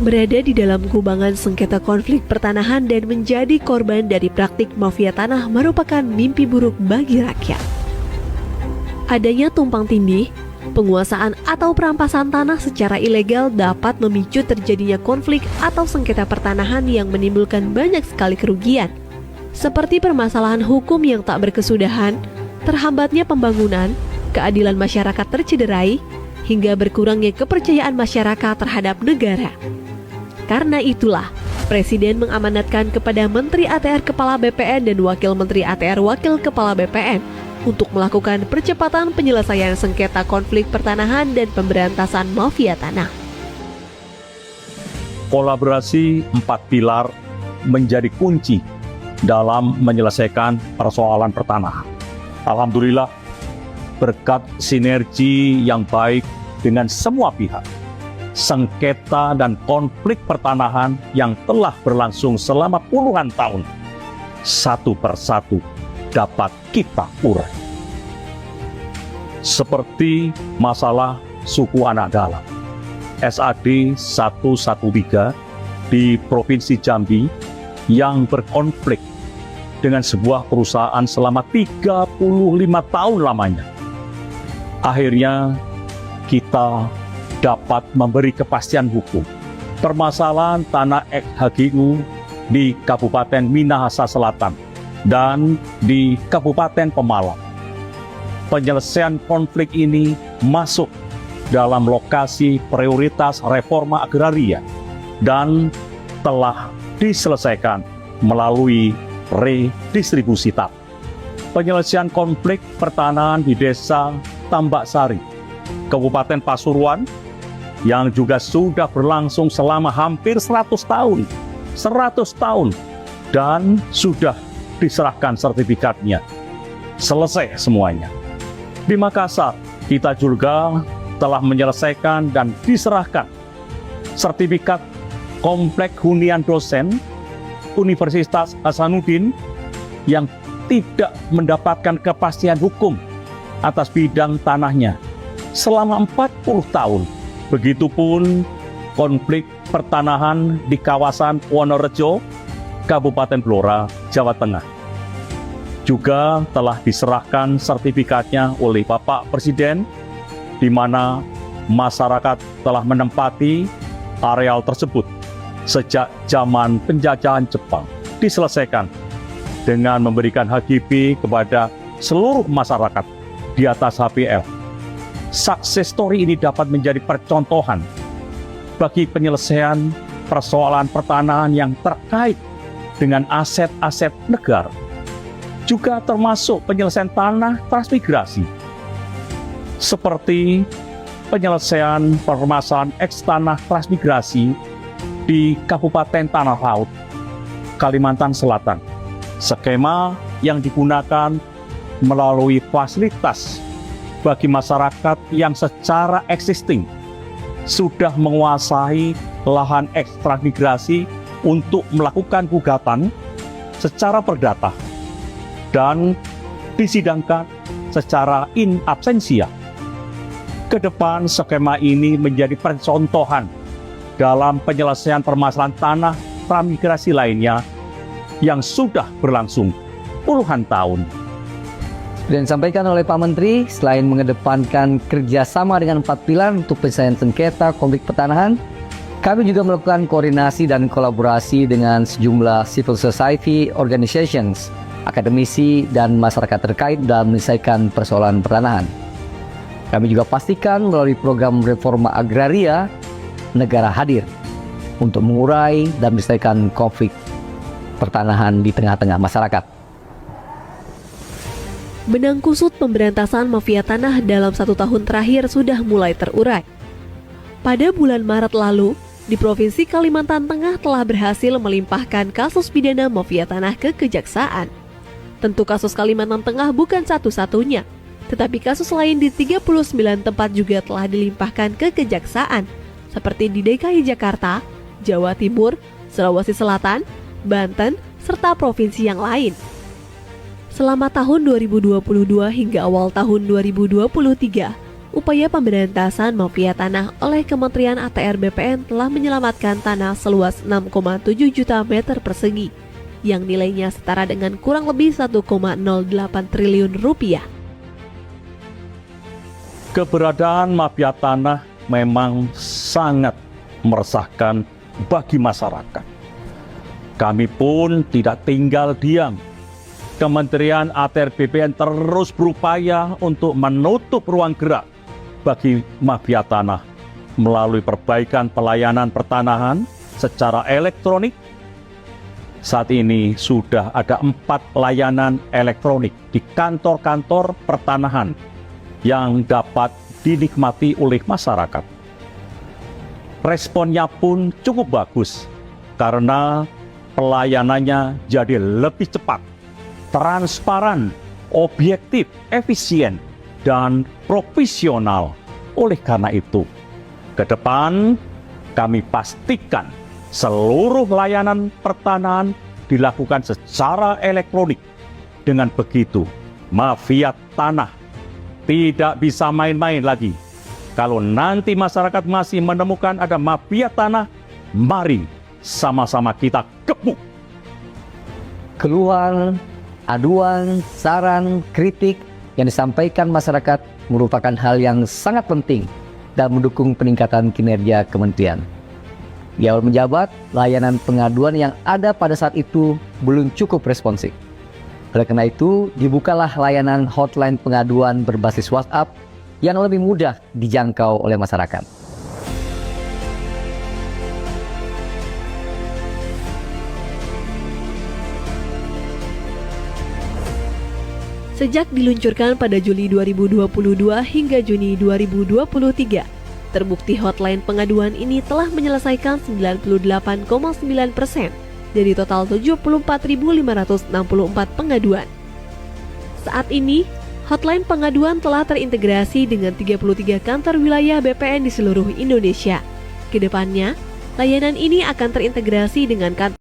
berada di dalam kubangan sengketa konflik pertanahan dan menjadi korban dari praktik mafia tanah merupakan mimpi buruk bagi rakyat. Adanya tumpang tindih, penguasaan atau perampasan tanah secara ilegal dapat memicu terjadinya konflik atau sengketa pertanahan yang menimbulkan banyak sekali kerugian, seperti permasalahan hukum yang tak berkesudahan, terhambatnya pembangunan, keadilan masyarakat tercederai, hingga berkurangnya kepercayaan masyarakat terhadap negara. Karena itulah, Presiden mengamanatkan kepada Menteri ATR Kepala BPN dan Wakil Menteri ATR Wakil Kepala BPN untuk melakukan percepatan penyelesaian sengketa konflik pertanahan dan pemberantasan mafia tanah. Kolaborasi 4 pilar menjadi kunci dalam menyelesaikan persoalan pertanahan. Alhamdulillah, berkat sinergi yang baik dengan semua pihak, sengketa dan konflik pertanahan yang telah berlangsung selama puluhan tahun, satu persatu dapat kita urai. Seperti masalah suku anak dalam, SAD 113 di Provinsi Jambi yang berkonflik dengan sebuah perusahaan selama 35 tahun lamanya. Akhirnya kita dapat memberi kepastian hukum. Permasalahan tanah ex-HGU di Kabupaten Minahasa Selatan dan di Kabupaten Pemalang. Penyelesaian konflik ini masuk dalam lokasi prioritas reforma agraria dan telah diselesaikan melalui redistribusi tanah. Penyelesaian konflik pertanahan di Desa Tambak Sari, Kabupaten Pasuruan, yang juga sudah berlangsung selama hampir 100 tahun, dan sudah diserahkan sertifikatnya. Selesai semuanya. Di Makassar, kita juga telah menyelesaikan dan diserahkan sertifikat komplek hunian dosen Universitas Hasanuddin yang tidak mendapatkan kepastian hukum atas bidang tanahnya selama 40 tahun. Begitupun konflik pertanahan di kawasan Wonorejo, Kabupaten Blora, Jawa Tengah. Juga telah diserahkan sertifikatnya oleh Bapak Presiden, di mana masyarakat telah menempati areal tersebut sejak zaman penjajahan Jepang. Diselesaikan dengan memberikan HGB kepada seluruh masyarakat di atas HPL. Success story ini dapat menjadi percontohan bagi penyelesaian persoalan pertanahan yang terkait dengan aset-aset negara. Juga termasuk penyelesaian tanah transmigrasi, seperti penyelesaian permasalahan eks-tanah transmigrasi di Kabupaten Tanah Laut, Kalimantan Selatan. Skema yang digunakan melalui fasilitas bagi masyarakat yang secara existing sudah menguasai lahan eks-transmigrasi untuk melakukan gugatan secara perdata dan disidangkan secara in absentia. Kedepan skema ini menjadi percontohan dalam penyelesaian permasalahan tanah transmigrasi lainnya yang sudah berlangsung puluhan tahun. Dan disampaikan oleh Pak Menteri, selain mengedepankan kerjasama dengan 4 pilar untuk penyelesaian sengketa konflik pertanahan, kami juga melakukan koordinasi dan kolaborasi dengan sejumlah civil society organizations, akademisi, dan masyarakat terkait dalam menyelesaikan persoalan pertanahan. Kami juga pastikan melalui program reforma agraria, negara hadir untuk mengurai dan menyelesaikan konflik pertanahan di tengah-tengah masyarakat. Benang kusut pemberantasan mafia tanah dalam 1 tahun terakhir sudah mulai terurai. Pada bulan Maret lalu, di Provinsi Kalimantan Tengah telah berhasil melimpahkan kasus pidana mafia tanah ke Kejaksaan. Tentu kasus Kalimantan Tengah bukan satu-satunya, tetapi kasus lain di 39 tempat juga telah dilimpahkan ke Kejaksaan, seperti di DKI Jakarta, Jawa Timur, Sulawesi Selatan, Banten, serta provinsi yang lain. Selama tahun 2022 hingga awal tahun 2023, upaya pemberantasan mafia tanah oleh Kementerian ATR BPN telah menyelamatkan tanah seluas 6,7 juta meter persegi, yang nilainya setara dengan kurang lebih 1,08 triliun rupiah. Keberadaan mafia tanah memang sangat meresahkan bagi masyarakat. Kami pun tidak tinggal diam. Kementerian ATR BPN terus berupaya untuk menutup ruang gerak bagi mafia tanah melalui perbaikan pelayanan pertanahan secara elektronik. Saat ini sudah ada 4 layanan elektronik di kantor-kantor pertanahan yang dapat dinikmati oleh masyarakat. Responnya pun cukup bagus karena pelayanannya jadi lebih cepat, transparan, objektif, efisien, dan profesional. Oleh karena itu, ke depan kami pastikan seluruh layanan pertanahan dilakukan secara elektronik. Dengan begitu, mafia tanah tidak bisa main-main lagi. Kalau nanti masyarakat masih menemukan ada mafia tanah, mari sama-sama kita gebuk. Keluhan, aduan, saran, kritik yang disampaikan masyarakat merupakan hal yang sangat penting dan mendukung peningkatan kinerja kementerian. Di awal menjabat, layanan pengaduan yang ada pada saat itu belum cukup responsif. Oleh karena itu, dibukalah layanan hotline pengaduan berbasis WhatsApp yang lebih mudah dijangkau oleh masyarakat. Sejak diluncurkan pada Juli 2022 hingga Juni 2023, terbukti hotline pengaduan ini telah menyelesaikan 98,9% dari total 74.564 pengaduan. Saat ini, hotline pengaduan telah terintegrasi dengan 33 kantor wilayah BPN di seluruh Indonesia. Kedepannya, layanan ini akan terintegrasi dengan kantor